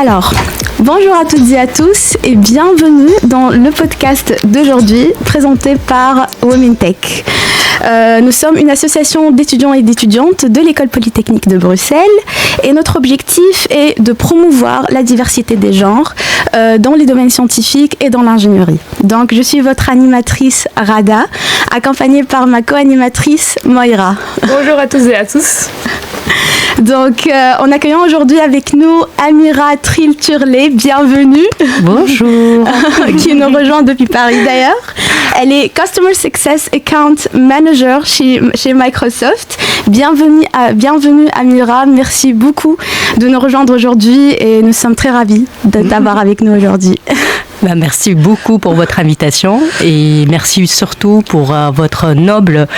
Alors, bonjour à toutes et à tous et bienvenue dans le podcast d'aujourd'hui présenté par Women Tech. Nous sommes une association d'étudiants et d'étudiantes de l'École Polytechnique de Bruxelles et notre objectif est de promouvoir la diversité des genres dans les domaines scientifiques et dans l'ingénierie. Donc je suis votre animatrice Rada, accompagnée par ma co-animatrice Moira. Bonjour à tous et à tous. Donc, on accueille aujourd'hui avec nous Amira Trill-Turlet, bienvenue. Bonjour. Qui nous rejoint depuis Paris d'ailleurs. Elle est Customer Success Account Manager chez Microsoft. Bienvenue Amira, merci beaucoup de nous rejoindre aujourd'hui et nous sommes très ravis de t'avoir avec nous aujourd'hui. Merci beaucoup pour votre invitation et merci surtout pour votre noble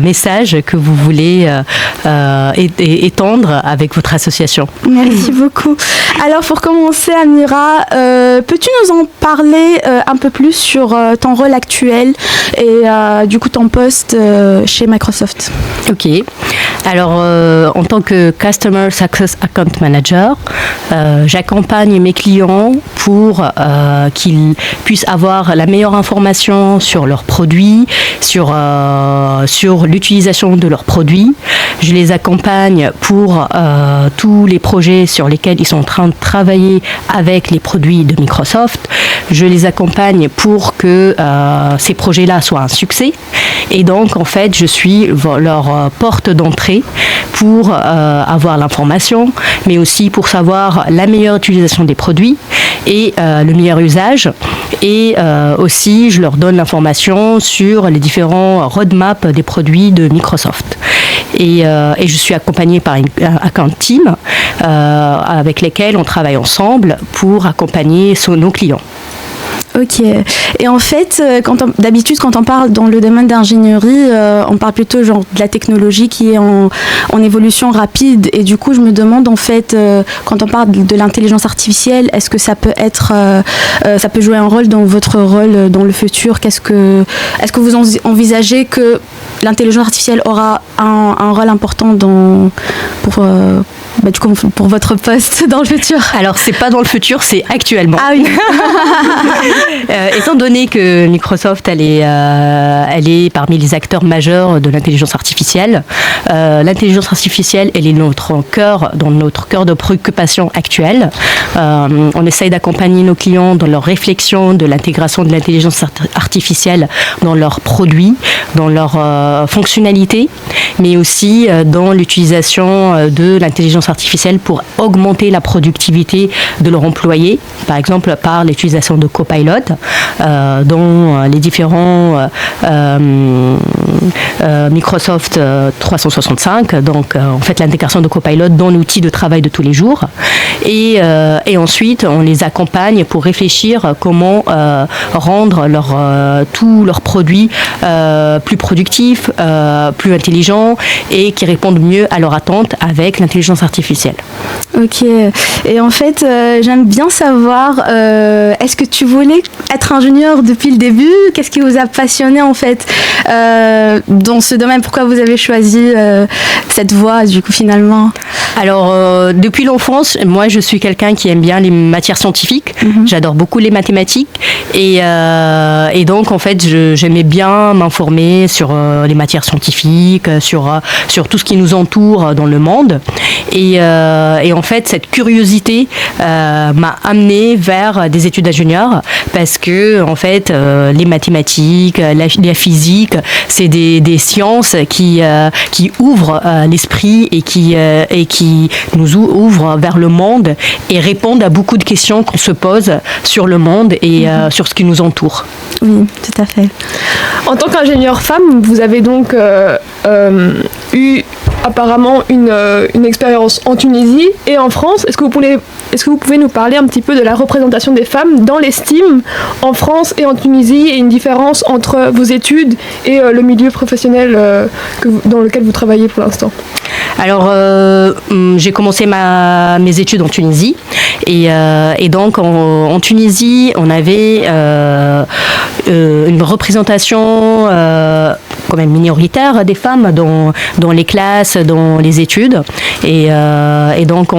message que vous voulez étendre avec votre association. Merci beaucoup. Alors pour commencer Amira, peux-tu nous en parler un peu plus sur ton rôle actuel et du coup ton poste chez Microsoft? Ok. Alors en tant que Customer Success Account Manager, j'accompagne mes clients pour qu'ils puissent avoir la meilleure information sur leurs produits, sur l'utilisation de leurs produits. Je les accompagne pour tous les projets sur lesquels ils sont en train de travailler avec les produits de Microsoft. Je les accompagne pour que ces projets-là soient un succès. Et donc, en fait, je suis leur porte d'entrée pour avoir l'information, mais aussi pour savoir la meilleure utilisation des produits et le meilleur usage. Et aussi, je leur donne l'information sur les différents roadmaps des produits de Microsoft. Et je suis accompagnée par un account team avec lesquels on travaille ensemble pour accompagner nos clients. Ok. Et en fait, d'habitude, quand on parle dans le domaine d'ingénierie, on parle plutôt genre de la technologie qui est en évolution rapide. Et du coup, je me demande en fait, quand on parle de l'intelligence artificielle, est-ce que ça peut ça peut jouer un rôle dans votre rôle dans le futur? Est-ce que vous envisagez que l'intelligence artificielle aura un rôle important pour votre poste dans le futur? Alors, c'est pas dans le futur, c'est actuellement. Ah oui. Étant donné que Microsoft, elle est parmi les acteurs majeurs de l'intelligence artificielle, l'intelligence artificielle, elle est dans notre cœur de préoccupation actuelle. On essaye d'accompagner nos clients dans leur réflexion de l'intégration de l'intelligence artificielle dans leurs produits, dans leurs fonctionnalités, mais aussi dans l'utilisation de l'intelligence artificielle pour augmenter la productivité de leurs employés, par exemple par l'utilisation de Copilot dans les différents Microsoft 365, donc en fait l'intégration de Copilot dans l'outil de travail de tous les jours. Et ensuite, on les accompagne pour réfléchir comment rendre tous leurs produits plus productifs, plus intelligents et qui répondent mieux à leurs attentes avec l'intelligence artificielle. Ok. Et en fait, j'aime bien savoir, est-ce que tu voulais être ingénieur depuis le début? Qu'est-ce qui vous a passionné en fait dans ce domaine? Pourquoi vous avez choisi cette voie du coup finalement? Alors, depuis l'enfance, moi je suis quelqu'un qui aime bien les matières scientifiques. J'adore beaucoup les mathématiques et donc en fait j'aimais bien m'informer sur les matières scientifiques, sur tout ce qui nous entoure dans le monde. Et en fait cette curiosité m'a amenée vers des études d'ingénieur parce que en fait les mathématiques, la physique, c'est des sciences qui ouvrent l'esprit et qui nous ouvrent vers le monde et répondent à beaucoup de questions qu'on se pose sur le monde et sur ce qui nous entoure. Oui, tout à fait. En tant qu'ingénieure femme, vous avez donc eu apparemment une expérience en Tunisie et en France. Est-ce que vous pouvez nous parler un petit peu de la représentation des femmes dans les STEAM en France et en Tunisie et une différence entre vos études et le milieu professionnel dans lequel vous travaillez pour l'instant? Alors, j'ai commencé mes études en Tunisie et donc en Tunisie, on avait une représentation quand même minoritaire des femmes dans les classes, dans les études. Et donc,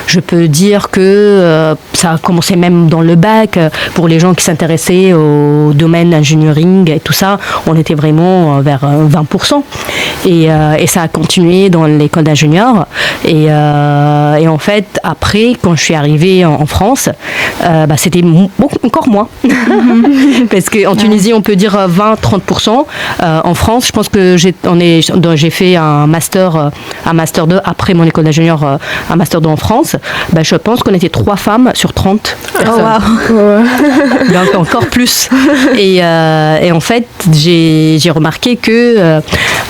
je peux dire que ça a commencé même dans le bac. Pour les gens qui s'intéressaient au domaine engineering et tout ça, on était vraiment vers 20%. Et ça a continué dans l'école d'ingénieur. Et en fait, après, quand je suis arrivée en France, c'était encore moins. Parce qu'en Tunisie, on peut dire 20-30%. En France, je pense que j'ai fait un master 2 après mon école d'ingénieur, un master 2 en France. Je pense qu'on était 3 femmes sur 30 personnes. Oh, wow. Donc encore plus. Et en fait, j'ai remarqué que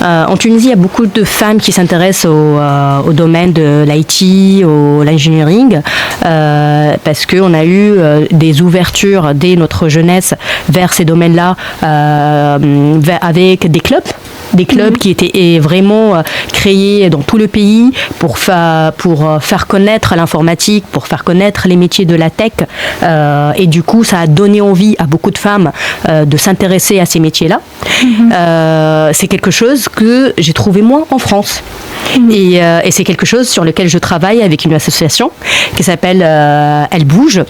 en Tunisie, il y a beaucoup de femmes qui s'intéressent au domaine de l'IT, au l'engineering, parce qu'on a eu des ouvertures dès notre jeunesse vers ces domaines-là, avec des clubs qui étaient vraiment créés dans tout le pays pour faire connaître l'informatique, pour faire connaître les métiers de la tech. Et du coup, ça a donné envie à beaucoup de femmes de s'intéresser à ces métiers-là. C'est quelque chose que j'ai trouvé moins en France. Et c'est quelque chose sur lequel je travaille avec une association qui s'appelle Elle Bouge.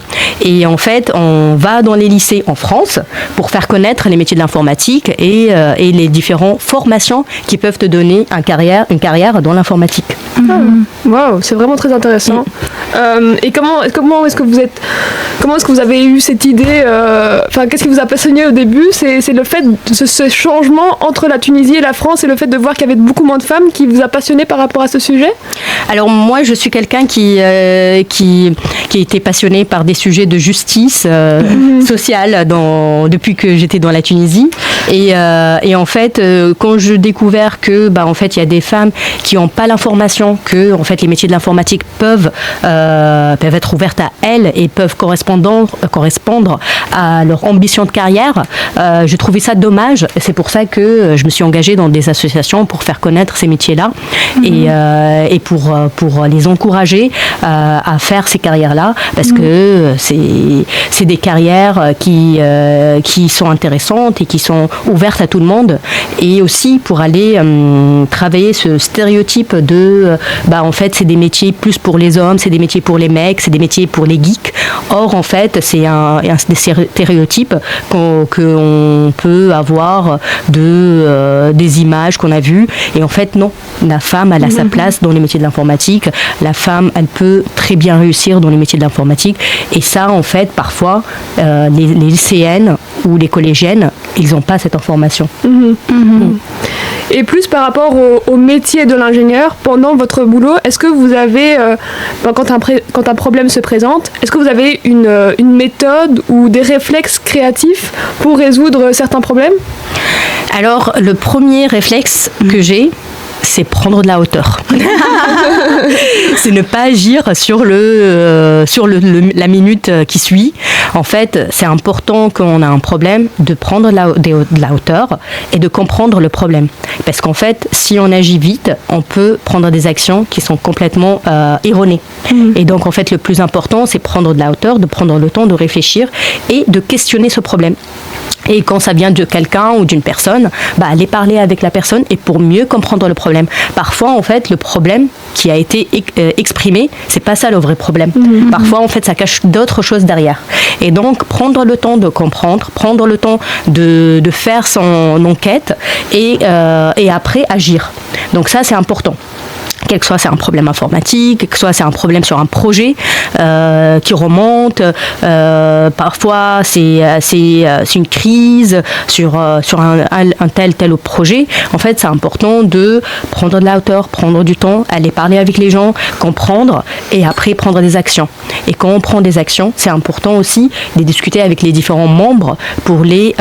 Et en fait, on va dans les lycées en France pour faire connaître les métiers de l'informatique et les différentes formations qui peuvent te donner une carrière dans l'informatique. Waouh, c'est vraiment très intéressant. Et comment est-ce que vous avez eu cette idée, qu'est-ce qui vous a passionné au début? C'est le fait de ce changement entre la Tunisie et la France et le fait de voir qu'il y avait beaucoup moins de femmes qui vous a passionné par rapport à ce sujet? Alors moi, je suis quelqu'un qui était passionné par des sujets de justice sociale depuis que j'étais dans la Tunisie. Et en fait, quand j'ai découvert que en fait, il y a des femmes qui n'ont pas l'information que en fait, les métiers de l'informatique peuvent être ouvertes à elles et peuvent correspondre à leur ambition de carrière, je trouvais ça dommage. C'est pour ça que je me suis engagée dans des associations pour faire connaître ces métiers-là et pour les encourager à faire ces carrières-là, parce que c'est des carrières qui sont intéressantes et qui sont ouvertes à tout le monde, et aussi pour aller travailler ce stéréotype de en fait c'est des métiers plus pour les hommes, c'est des métiers pour les mecs, c'est des métiers pour les geeks. Or en fait c'est des stéréotypes qu'on peut avoir des images qu'on a vues, et en fait non, la femme elle a sa place dans les métiers de l'informatique, la femme elle peut très bien réussir dans les métiers de l'informatique, et ça en fait parfois les lycéennes ou les collégiennes ils n'ont pas cette information. Et plus par rapport au métier de l'ingénieur, pendant votre boulot, est-ce que vous avez, quand un problème se présente, est-ce que vous avez une méthode ou des réflexes créatifs pour résoudre certains problèmes? Alors, le premier réflexe que j'ai, c'est prendre de la hauteur. C'est ne pas agir sur la minute qui suit. En fait, c'est important quand on a un problème de prendre de la hauteur et de comprendre le problème. Parce qu'en fait, si on agit vite, on peut prendre des actions qui sont complètement erronées. Et donc, en fait, le plus important, c'est prendre de la hauteur, de prendre le temps de réfléchir et de questionner ce problème. Et quand ça vient de quelqu'un ou d'une personne, aller parler avec la personne et pour mieux comprendre le problème. Parfois, en fait, le problème qui a été exprimé, c'est pas ça le vrai problème. Parfois, en fait, ça cache d'autres choses derrière. Et donc, prendre le temps de comprendre, prendre le temps de faire son enquête et après agir. Donc ça, c'est important. Quel que soit c'est un problème informatique, quel que soit c'est un problème sur un projet qui remonte, parfois c'est une crise sur un tel projet. En fait, c'est important de prendre de la hauteur, prendre du temps, aller parler avec les gens, comprendre et après prendre des actions. Et quand on prend des actions, c'est important aussi de discuter avec les différents membres pour les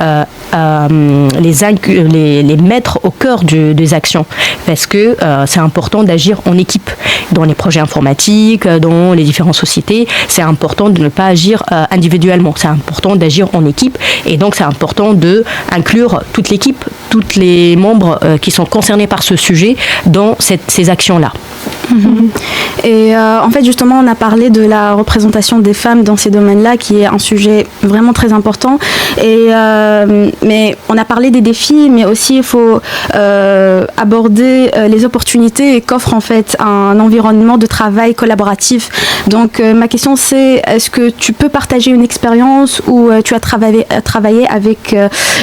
mettre au cœur des actions, parce que c'est important d'agir en équipe. Dans les projets informatiques, dans les différentes sociétés, c'est important de ne pas agir individuellement. C'est important d'agir en équipe, et donc c'est important d'inclure toute l'équipe, tous les membres qui sont concernés par ce sujet dans ces actions-là. Et en fait, justement, on a parlé de la représentation des femmes dans ces domaines-là, qui est un sujet vraiment très important. Mais on a parlé des défis, mais aussi il faut aborder les opportunités qu'offre en fait un environnement de travail collaboratif. Donc, ma question c'est, est-ce que tu peux partager une expérience où tu as travaillé avec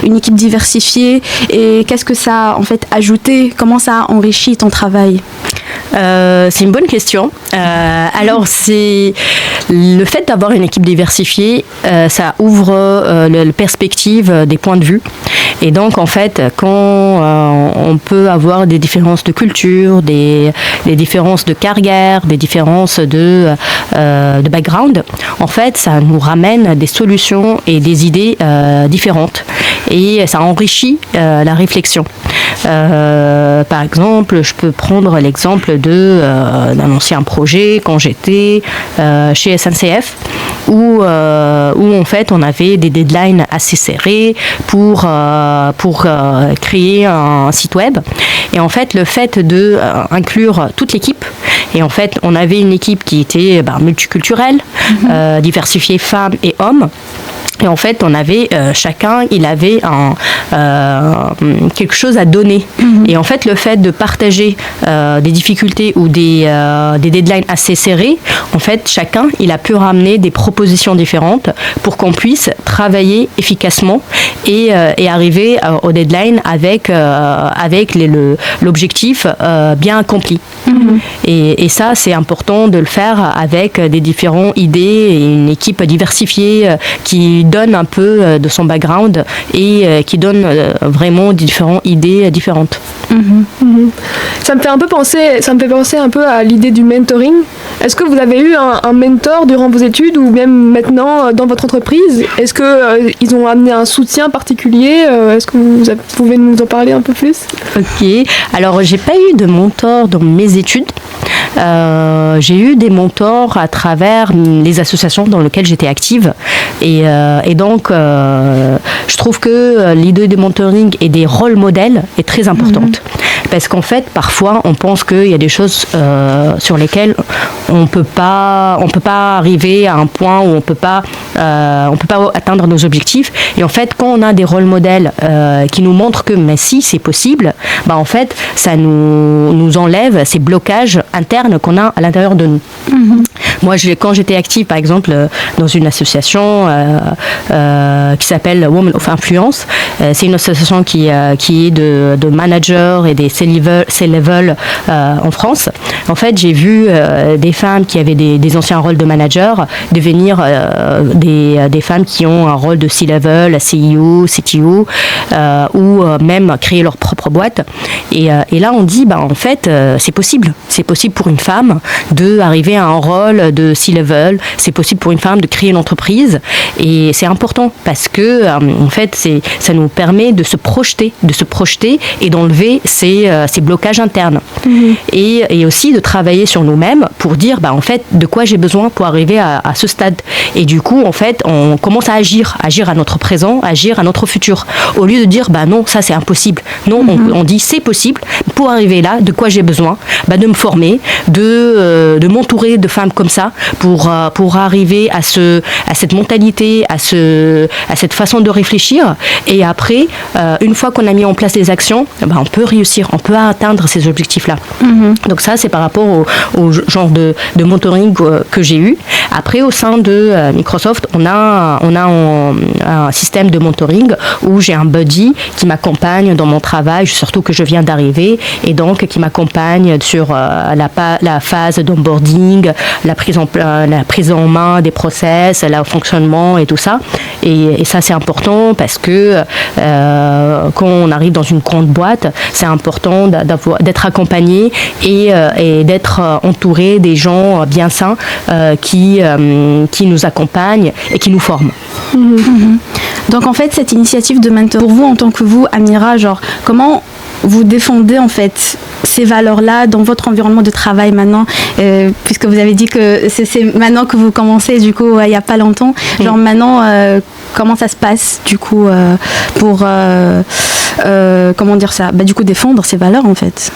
une équipe diversifiée et qu'est-ce que ça a en fait ajouté? Comment ça a enrichi ton travail? C'est une bonne question. Alors, c'est le fait d'avoir une équipe diversifiée, ça ouvre la perspective des points de vue. Et donc, en fait, quand on peut avoir des différences de culture, des différences de carrière, des différences de background, en fait, ça nous ramène des solutions et des idées différentes. Et ça enrichit la réflexion. Par exemple, je peux prendre l'exemple d'un ancien projet quand j'étais chez SNCF où en fait on avait des deadlines assez serrés pour créer un site web. Et en fait, le fait de inclure toute l'équipe, et en fait on avait une équipe qui était multiculturelle, diversifiée femmes et hommes. Et en fait, on avait chacun, il avait quelque chose à donner. Et en fait, le fait de partager des difficultés ou des deadlines assez serrés, en fait, chacun, il a pu ramener des propositions différentes pour qu'on puisse travailler efficacement et arriver au deadline avec l'objectif bien accompli. Et ça, c'est important de le faire avec des différentes idées et une équipe diversifiée qui donne un peu de son background et qui donne vraiment différentes idées différentes. Ça me fait penser un peu à l'idée du mentoring. Est-ce que vous avez eu un mentor durant vos études ou même maintenant dans votre entreprise? Est-ce qu'ils ont amené un soutien particulier? Est-ce que vous pouvez nous en parler un peu plus? Ok. Alors, j'ai pas eu de mentor dans mes études. J'ai eu des mentors à travers les associations dans lesquelles j'étais active et donc je trouve que l'idée de mentoring et des rôles modèles est très importante. Parce qu'en fait, parfois, on pense qu'il y a des choses sur lesquelles on peut pas arriver à un point où on peut pas atteindre nos objectifs. Et en fait, quand on a des rôles modèles qui nous montrent que, mais si, c'est possible, en fait, ça nous enlève ces blocages internes qu'on a à l'intérieur de nous. Moi, quand j'étais active, par exemple, dans une association qui s'appelle Women of Influence, c'est une association qui est de managers et des C-level en France. En fait, j'ai vu des femmes qui avaient des anciens rôles de manager devenir des femmes qui ont un rôle de C-level, CEO, CTO, ou même créer leur propre boîte. Et là, on dit, en fait, c'est possible. C'est possible pour une femme d'arriver à un rôle de C-level. C'est possible pour une femme de créer une entreprise. Et c'est important parce que, en fait, ça nous permet de se projeter et d'enlever ces blocages internes. Et aussi de travailler sur nous-mêmes pour dire, en fait, de quoi j'ai besoin pour arriver à ce stade. Et du coup, en fait, on commence à agir à notre présent, agir à notre futur. Au lieu de dire, non, ça c'est impossible. Non, on dit, c'est possible. Pour arriver là, de quoi j'ai besoin? De me former, de m'entourer de femmes comme ça pour arriver à cette mentalité, à cette façon de réfléchir. Et après, une fois qu'on a mis en place les actions, on peut réussir, on peut atteindre ces objectifs-là. Donc ça, c'est par rapport au genre de mentoring que j'ai eu. Après, au sein de Microsoft, on a un système de mentoring où j'ai un buddy qui m'accompagne dans mon travail, surtout que je viens d'arriver, et donc qui m'accompagne sur la phase d'onboarding, la prise en main des process, le fonctionnement et tout ça. Et ça, c'est important parce que quand on arrive dans une grande boîte, c'est important d'être accompagné et d'être entouré des gens bien sains qui nous accompagnent et qui nous forment. Donc en fait, cette initiative de mentor, pour vous en tant que vous, Amira, comment vous défendez en fait ces valeurs-là dans votre environnement de travail maintenant, puisque vous avez dit que c'est maintenant que vous commencez, du coup, il n'y a pas longtemps. Maintenant, comment ça se passe, du coup, pour comment dire ça, du coup défendre ses valeurs en fait.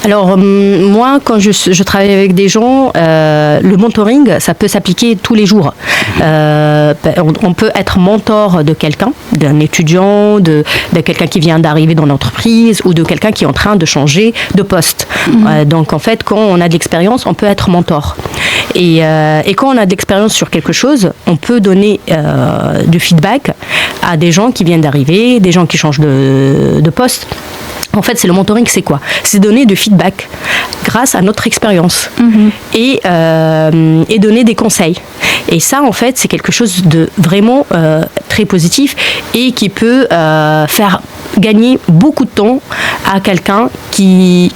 Alors moi, quand je travaille avec des gens, le mentoring, ça peut s'appliquer tous les jours. On peut être mentor de quelqu'un, d'un étudiant, de quelqu'un qui vient d'arriver dans l'entreprise ou de quelqu'un qui est en train de changer de poste. Donc en fait, quand on a de l'expérience, on peut être mentor. Et quand on a de l'expérience sur quelque chose, on peut donner du feedback à des gens qui viennent d'arriver, des gens qui changent de poste. En fait, c'est le mentoring, c'est quoi? C'est donner du feedback grâce à notre expérience et donner des conseils. Et ça, en fait, c'est quelque chose de vraiment très positif et qui peut faire gagner beaucoup de temps à quelqu'un qui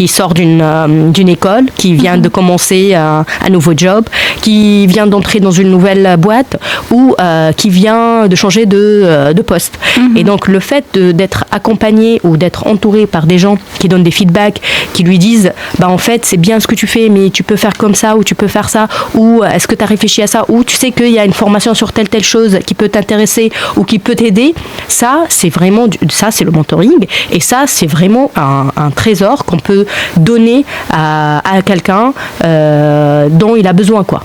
sort d'une école, qui vient de commencer un nouveau job, qui vient d'entrer dans une nouvelle boîte ou qui vient de changer de poste. Et donc, le fait d'être accompagné ou d'être entouré par des gens qui donnent des feedbacks, qui lui disent en fait c'est bien ce que tu fais mais tu peux faire comme ça ou tu peux faire ça ou est-ce que tu as réfléchi à ça ou tu sais qu'il y a une formation sur telle chose qui peut t'intéresser ou qui peut t'aider, ça c'est vraiment ça c'est le mentoring et ça c'est vraiment un trésor qu'on peut donner à quelqu'un dont il a besoin quoi.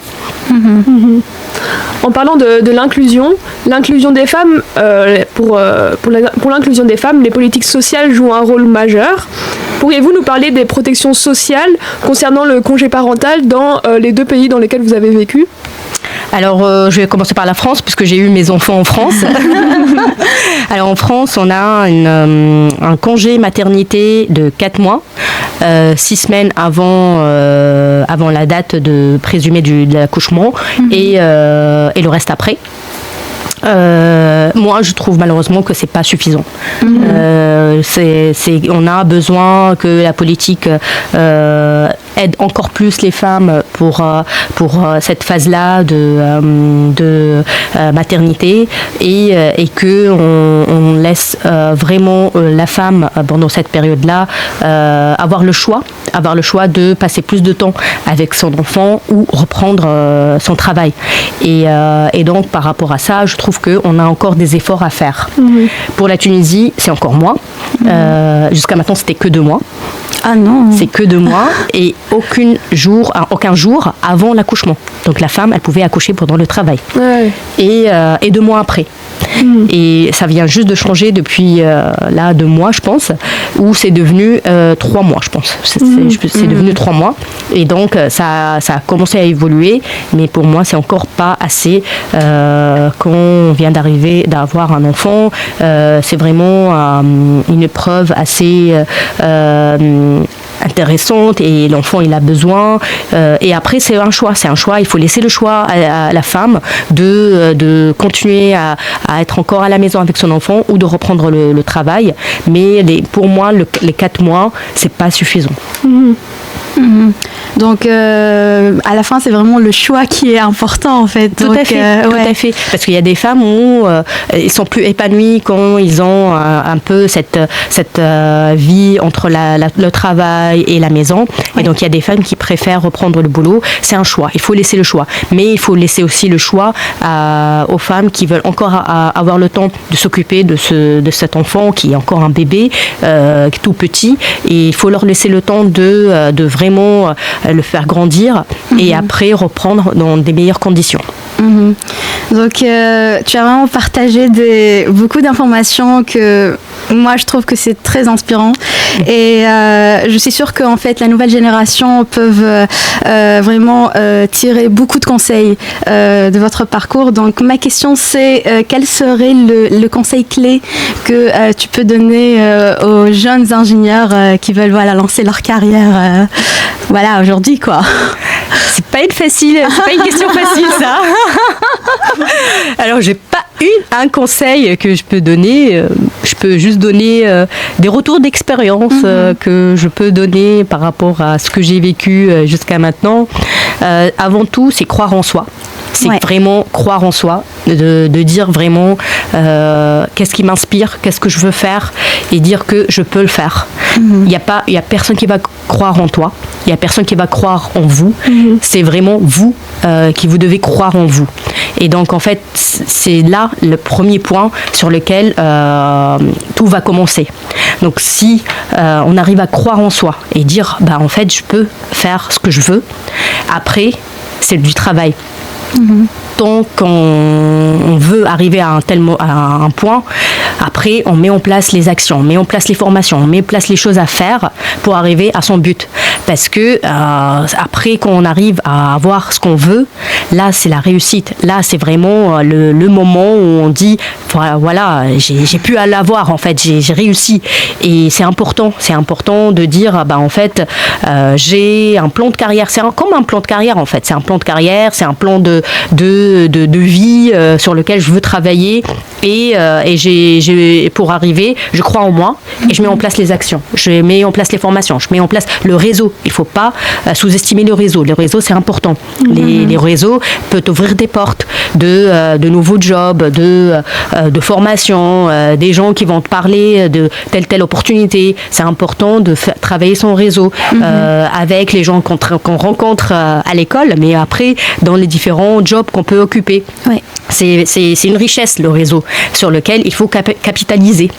En parlant de l'inclusion des femmes, pour l'inclusion des femmes, les politiques sociales jouent un rôle majeur. Pourriez-vous nous parler des protections sociales concernant le congé parental dans les 2 pays dans lesquels vous avez vécu ? Alors, je vais commencer par la France, puisque j'ai eu mes enfants en France. Alors, en France, on a un congé maternité de 4 mois, 6 semaines avant la date présumée de l'accouchement, et le reste après. Moi, je trouve malheureusement que c'est pas suffisant. On a besoin que la politique aide encore plus les femmes pour cette phase-là de maternité et que on laisse vraiment la femme pendant cette période-là avoir le choix de passer plus de temps avec son enfant ou reprendre son travail. Et donc par rapport à ça, je trouve qu'on a encore des efforts à faire. Pour la Tunisie, c'est encore moins. Jusqu'à maintenant, c'était que 2 mois. Ah non. C'est que 2 mois et aucun jour avant l'accouchement. Donc la femme, elle pouvait accoucher pendant le travail. Ouais. Et 2 mois après. Et ça vient juste de changer depuis 2 mois, je pense, où c'est devenu 3 mois, je pense. C'est devenu 3 mois. Et donc, ça a commencé à évoluer, mais pour moi, c'est encore pas assez. Quand on vient d'avoir un enfant, c'est vraiment une épreuve assez intéressante et l'enfant il a besoin et après c'est un choix, il faut laisser le choix à la femme de continuer à être encore à la maison avec son enfant ou de reprendre le travail, mais pour moi les 4 mois c'est pas suffisant. Donc à la fin c'est vraiment le choix qui est important en fait. Tout à fait. Parce qu'il y a des femmes où ils sont plus épanouis quand ils ont un peu cette vie entre le travail et la maison. Oui. Et donc il y a des femmes qui préfèrent reprendre le boulot. C'est un choix. Il faut laisser le choix. Mais il faut laisser aussi le choix aux femmes qui veulent encore avoir le temps de s'occuper de cet enfant qui est encore un bébé tout petit. Et il faut leur laisser le temps de vraiment le faire grandir et après reprendre dans des meilleures conditions. Donc tu as vraiment partagé beaucoup d'informations que moi je trouve que c'est très inspirant et je suis sûre qu'en fait la nouvelle génération peuvent vraiment tirer beaucoup de conseils de votre parcours. Donc ma question c'est quel serait le conseil clé que tu peux donner aux jeunes ingénieurs qui veulent lancer leur carrière aujourd'hui quoi. C'est pas une question facile ça. Alors j'ai pas un conseil que je peux donner. Je peux juste donner des retours d'expérience que je peux donner par rapport à ce que j'ai vécu jusqu'à maintenant. Avant tout, c'est croire en soi. C'est Ouais. vraiment croire en soi, de dire vraiment qu'est-ce qui m'inspire, qu'est-ce que je veux faire et dire que je peux le faire. Il y a personne qui va croire en toi, il y a personne qui va croire en vous. C'est vraiment vous qui vous devez croire en vous. Et donc en fait, c'est là le premier point sur lequel tout va commencer. Donc si on arrive à croire en soi et dire bah en fait je peux faire ce que je veux, après c'est du travail. Tant qu'on veut arriver à un point, après on met en place les actions, on met en place les formations, on met en place les choses à faire pour arriver à son but. Parce que après qu'on arrive à avoir ce qu'on veut, là c'est la réussite. Là c'est vraiment le moment où on dit voilà, j'ai pu l'avoir en fait, j'ai réussi. Et c'est important de dire bah en fait j'ai un plan de carrière. C'est comme un plan de carrière en fait. C'est un plan de carrière, c'est un plan de vie sur lequel je veux travailler et pour arriver, je crois en moi et je mets en place les actions, je mets en place les formations, je mets en place le réseau. Il ne faut pas sous-estimer le réseau. Le réseau, c'est important. Les réseaux peuvent ouvrir des portes de nouveaux jobs, de formation, des gens qui vont te parler de telle opportunité. C'est important de travailler son réseau avec les gens qu'on rencontre à l'école, mais après, dans les différents jobs qu'on peut occuper. Ouais. C'est une richesse, le réseau, sur lequel il faut capitaliser.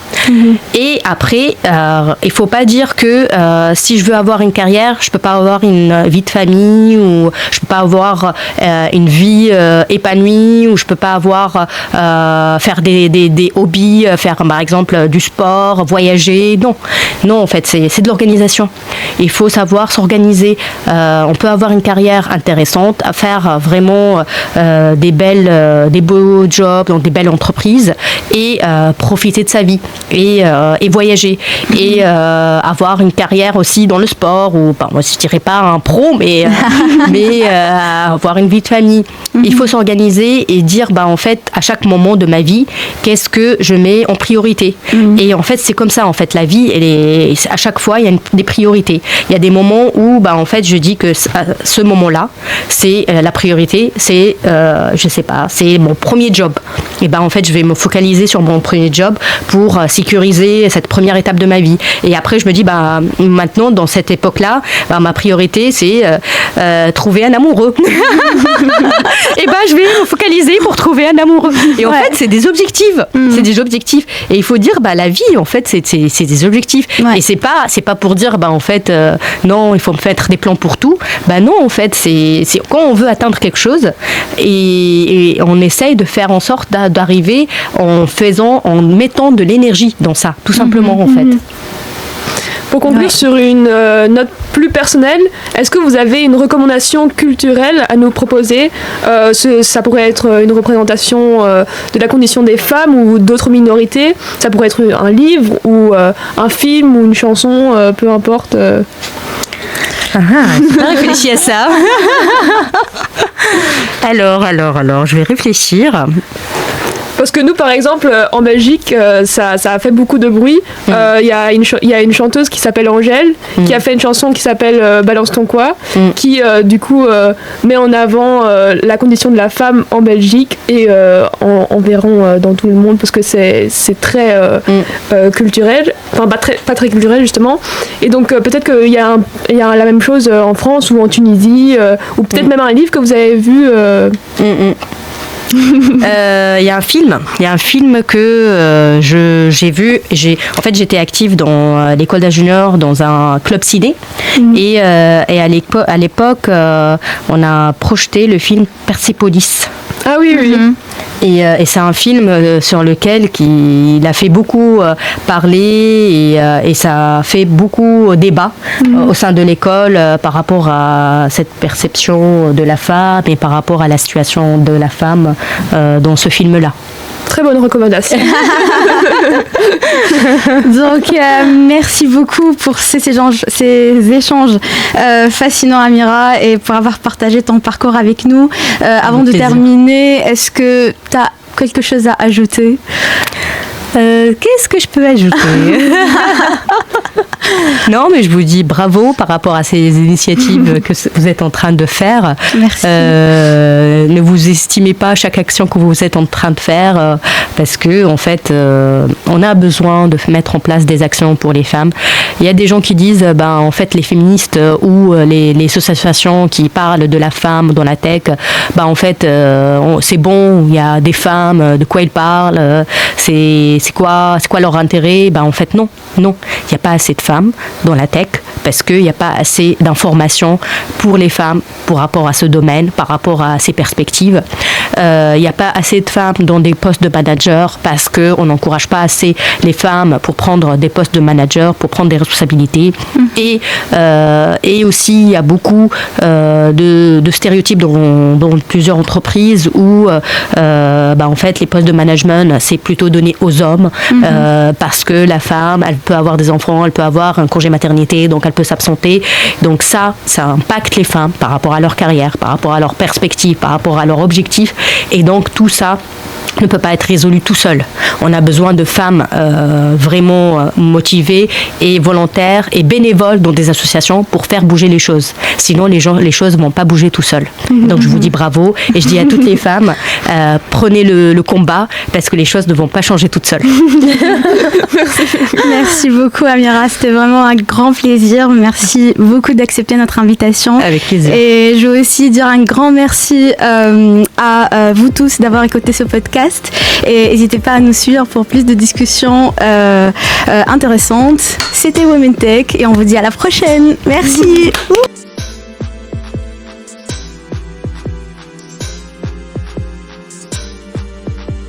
Et après, il ne faut pas dire que si je veux avoir une carrière, je ne peux pas avoir une vie de famille, ou je ne peux pas avoir une vie épanouie, ou je ne peux pas avoir faire des hobbies, faire par exemple du sport, voyager. Non, en fait, c'est de l'organisation. Il faut savoir s'organiser. On peut avoir une carrière intéressante, à faire vraiment des beaux jobs dans des belles entreprises et profiter de sa vie et voyager et avoir une carrière aussi dans le sport ou moi je dirais pas un pro mais avoir une vie de famille. Il faut s'organiser et dire bah en fait à chaque moment de ma vie qu'est-ce que je mets en priorité. Et en fait c'est comme ça en fait la vie à chaque fois il y a des priorités. Il y a des moments où bah en fait je dis que ce moment-là c'est la priorité, c'est je sais pas, c'est mon premier job. Et ben en fait je vais me focaliser sur mon premier job pour sécuriser cette première étape de ma vie. Et après je me dis bah maintenant dans cette époque-là, bah, ma priorité c'est trouver un amoureux. Et ben je vais me focaliser pour trouver un amoureux. Et en fait c'est des objectifs, c'est des objectifs. Et il faut dire bah la vie en fait c'est des objectifs. Et c'est pas pour dire bah en fait non il faut me faire des plans pour tout. Bah non en fait c'est quand on veut atteindre quelque chose et on essaye de faire en sorte d'arriver en mettant de l'énergie dans ça, tout simplement en fait. Pour conclure sur une note plus personnelle, est-ce que vous avez une recommandation culturelle à nous proposer ? Ça pourrait être une représentation de la condition des femmes ou d'autres minorités. Ça pourrait être un livre ou un film ou une chanson, peu importe. J'ai pas réfléchi à ça. Alors, je vais réfléchir. Parce que nous, par exemple, en Belgique, ça a fait beaucoup de bruit. Il y a une chanteuse qui s'appelle Angèle, qui a fait une chanson qui s'appelle Balance ton quoi, qui du coup met en avant la condition de la femme en Belgique et environ dans tout le monde, parce que c'est très culturel, enfin pas très culturel justement. Et donc peut-être qu'il y a la même chose en France ou en Tunisie, ou peut-être même un livre que vous avez vu. Il y a un film que j'ai vu. En fait, j'étais active dans l'école d'ingénieurs dans un club ciné et à l'époque, on a projeté le film Persepolis. Ah oui. Et c'est un film sur lequel il a fait beaucoup parler et ça a fait beaucoup débat au sein de l'école par rapport à cette perception de la femme et par rapport à la situation de la femme dans ce film-là. Très bonne recommandation. Donc, merci beaucoup pour ces échanges fascinants, Amira, et pour avoir partagé ton parcours avec nous. Avant de terminer, est-ce que tu as quelque chose à ajouter ? Qu'est-ce que je peux ajouter ? Non, mais je vous dis bravo par rapport à ces initiatives que vous êtes en train de faire. Merci. Ne vous estimez pas chaque action que vous êtes en train de faire parce que en fait, on a besoin de mettre en place des actions pour les femmes. Il y a des gens qui disent, en fait, les féministes ou les associations qui parlent de la femme dans la tech, en fait, c'est bon, il y a des femmes, de quoi ils parlent, c'est quoi leur intérêt? En fait, non, il n'y a pas assez de femmes dans la tech parce qu'il n'y a pas assez d'informations pour les femmes par rapport à ce domaine, par rapport à ces perspectives. Il n'y a pas assez de femmes dans des postes de manager parce qu'on n'encourage pas assez les femmes pour prendre des postes de manager, pour prendre des responsabilités. Et aussi, il y a beaucoup de stéréotypes dans plusieurs entreprises où, en fait, les postes de management, c'est plutôt donné aux hommes parce que la femme, elle peut avoir des enfants, elle peut avoir un congé maternité, donc elle peut s'absenter. Donc ça impacte les femmes par rapport à leur carrière, par rapport à leur perspective, par rapport à leur objectif. Et donc tout ça ne peut pas être résolu tout seul. On a besoin de femmes vraiment motivées et volontaires et bénévoles dans des associations pour faire bouger les choses. Sinon, les choses ne vont pas bouger tout seules. Donc, je vous dis bravo et je dis à toutes les femmes, prenez le combat parce que les choses ne vont pas changer toutes seules. Merci beaucoup, Amira. C'était vraiment un grand plaisir. Merci beaucoup d'accepter notre invitation. Avec plaisir. Et je veux aussi dire un grand merci à vous tous d'avoir écouté ce podcast. Et n'hésitez pas à nous suivre pour plus de discussions intéressantes. C'était Women Tech et on vous dit à la prochaine. Merci.